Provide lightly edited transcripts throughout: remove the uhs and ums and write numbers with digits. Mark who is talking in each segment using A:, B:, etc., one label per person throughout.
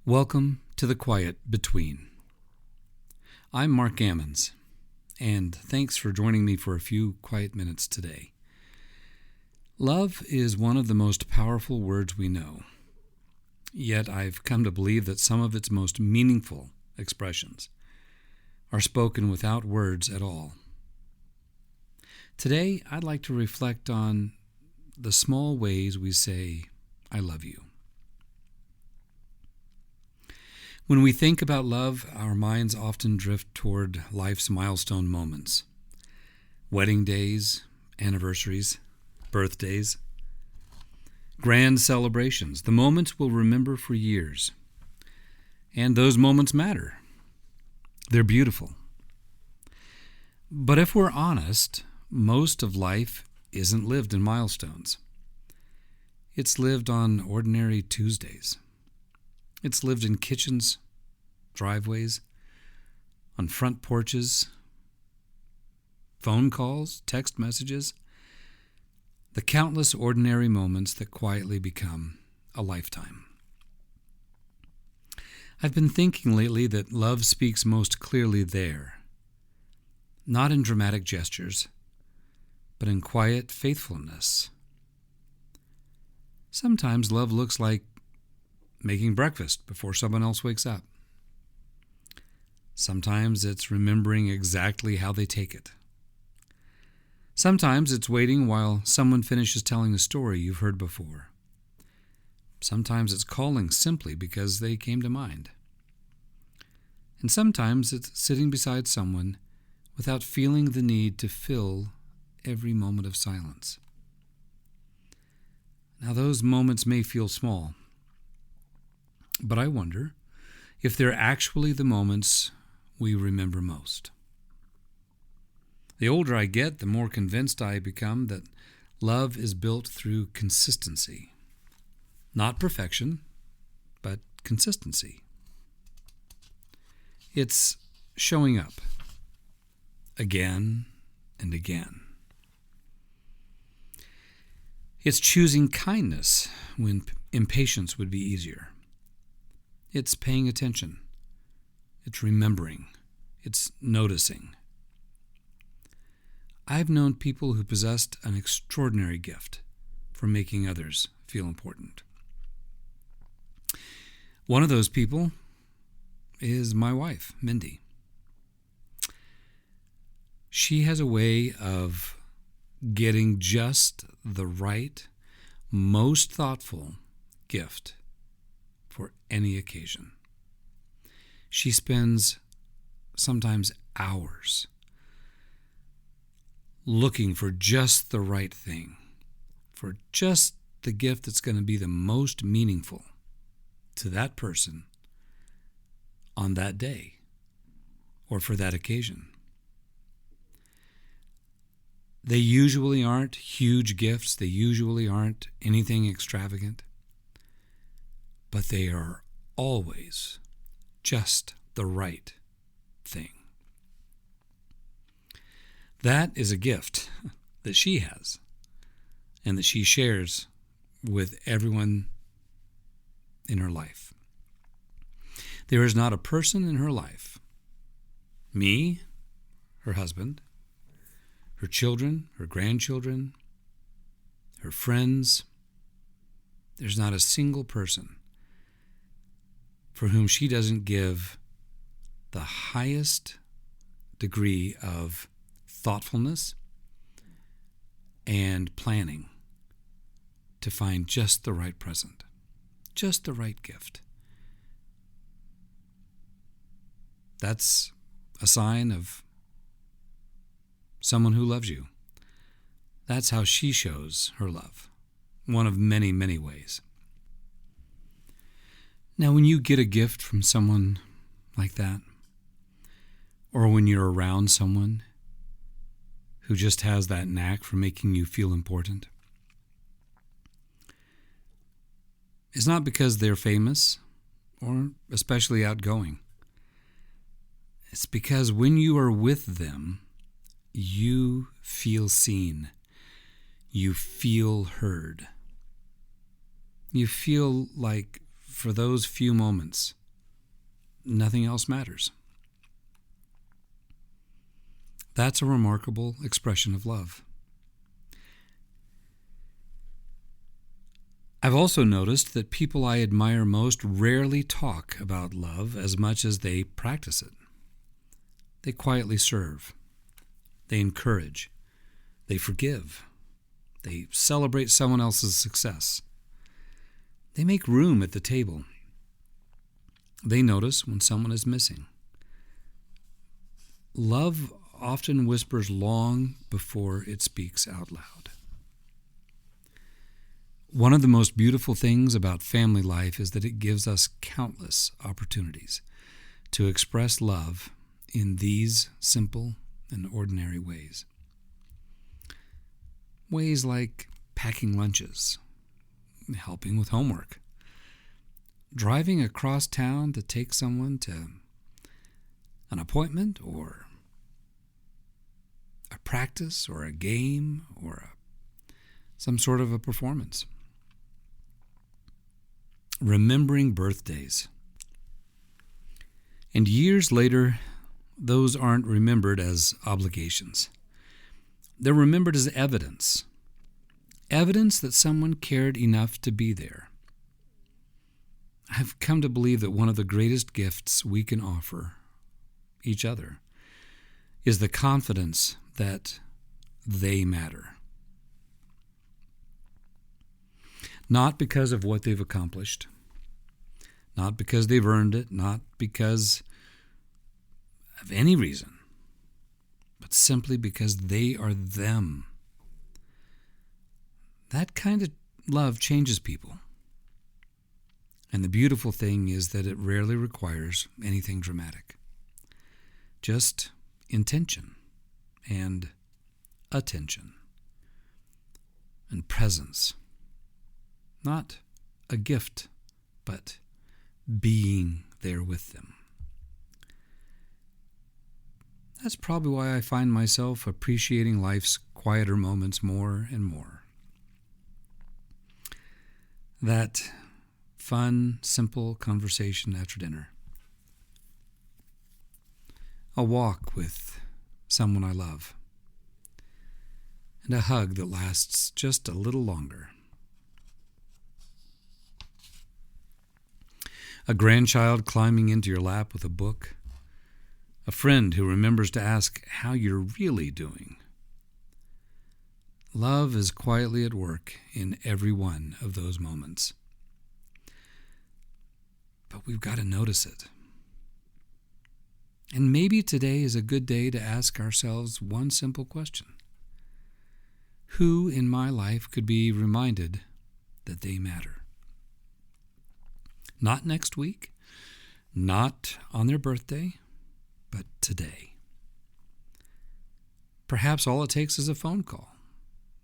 A: Welcome to the Quiet Between. I'm Mark Gammons, and thanks for joining me for a few quiet minutes today. Love is one of the most powerful words we know, yet I've come to believe that some of its most meaningful expressions are spoken without words at all. Today, I'd like to reflect on the small ways we say, "I love you." When we think about love, our minds often drift toward life's milestone moments. Wedding days, anniversaries, birthdays, grand celebrations, the moments we'll remember for years. And those moments matter. They're beautiful. But if we're honest, most of life isn't lived in milestones. It's lived on ordinary Tuesdays. It's lived in kitchens, driveways, on front porches, phone calls, text messages, the countless ordinary moments that quietly become a lifetime. I've been thinking lately that love speaks most clearly there, not in dramatic gestures, but in quiet faithfulness. Sometimes love looks like making breakfast before someone else wakes up. Sometimes it's remembering exactly how they take it. Sometimes it's waiting while someone finishes telling a story you've heard before. Sometimes it's calling simply because they came to mind. And sometimes it's sitting beside someone without feeling the need to fill every moment of silence. Now, those moments may feel small, but I wonder if they're actually the moments we remember most. The older I get, the more convinced I become that love is built through consistency. Not perfection, but consistency. It's showing up again and again. It's choosing kindness when impatience would be easier. It's paying attention. It's remembering. It's noticing. I've known people who possessed an extraordinary gift for making others feel important. One of those people is my wife, Mindy. She has a way of getting just the right, most thoughtful gift for any occasion. She spends sometimes hours looking for just the right thing, for just the gift that's going to be the most meaningful to that person on that day or for that occasion. They usually aren't huge gifts. They usually aren't anything extravagant. But they are always just the right thing. That is a gift that she has and that she shares with everyone in her life. There is not a person in her life, me, her husband, her children, her grandchildren, her friends, there's not a single person for whom she doesn't give the highest degree of thoughtfulness and planning to find just the right present, just the right gift. That's a sign of someone who loves you. That's how she shows her love, one of many, many ways. Now, when you get a gift from someone like that, or when you're around someone who just has that knack for making you feel important, it's not because they're famous or especially outgoing. It's because when you are with them, you feel seen. You feel heard. You feel like for those few moments, nothing else matters. That's a remarkable expression of love. I've also noticed that people I admire most rarely talk about love as much as they practice it. They quietly serve. They encourage. They forgive. They celebrate someone else's success. They make room at the table. They notice when someone is missing. Love often whispers long before it speaks out loud. One of the most beautiful things about family life is that it gives us countless opportunities to express love in these simple and ordinary ways. Ways like packing lunches, helping with homework, driving across town to take someone to an appointment or a practice or a game or some sort of a performance. Remembering birthdays. And years later, those aren't remembered as obligations. They're remembered as evidence. Evidence that someone cared enough to be there. I've come to believe that one of the greatest gifts we can offer each other is the confidence that they matter. Not because of what they've accomplished, not because they've earned it, not because of any reason, but simply because they are them. That kind of love changes people. And the beautiful thing is that it rarely requires anything dramatic. Just intention and attention and presence. Not a gift, but being there with them. That's probably why I find myself appreciating life's quieter moments more and more. That fun, simple conversation after dinner. A walk with someone I love. And a hug that lasts just a little longer. A grandchild climbing into your lap with a book. A friend who remembers to ask how you're really doing. Love is quietly at work in every one of those moments. But we've got to notice it. And maybe today is a good day to ask ourselves one simple question. Who in my life could be reminded that they matter? Not next week, not on their birthday, but today. Perhaps all it takes is a phone call,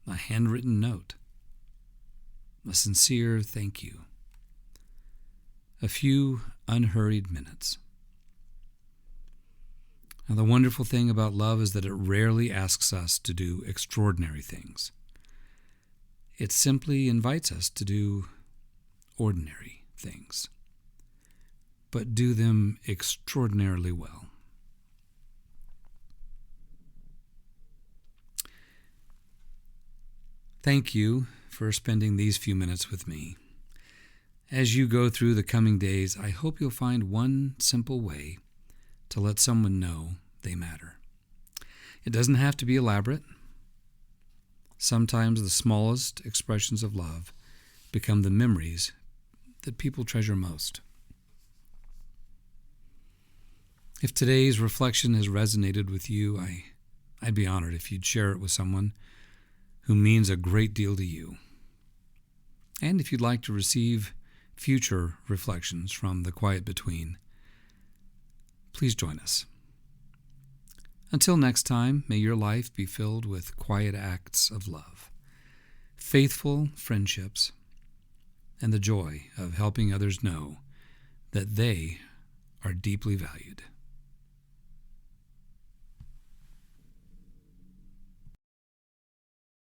A: a handwritten note, a sincere thank you, a few unhurried minutes. Now, the wonderful thing about love is that it rarely asks us to do extraordinary things. It simply invites us to do ordinary things, but do them extraordinarily well. Thank you for spending these few minutes with me. As you go through the coming days, I hope you'll find one simple way to let someone know they matter. It doesn't have to be elaborate. Sometimes the smallest expressions of love become the memories that people treasure most. If today's reflection has resonated with you, I'd be honored if you'd share it with someone who means a great deal to you. And if you'd like to receive future reflections from the Quiet Between, please join us. Until next time, may your life be filled with quiet acts of love, faithful friendships, and the joy of helping others know that they are deeply valued.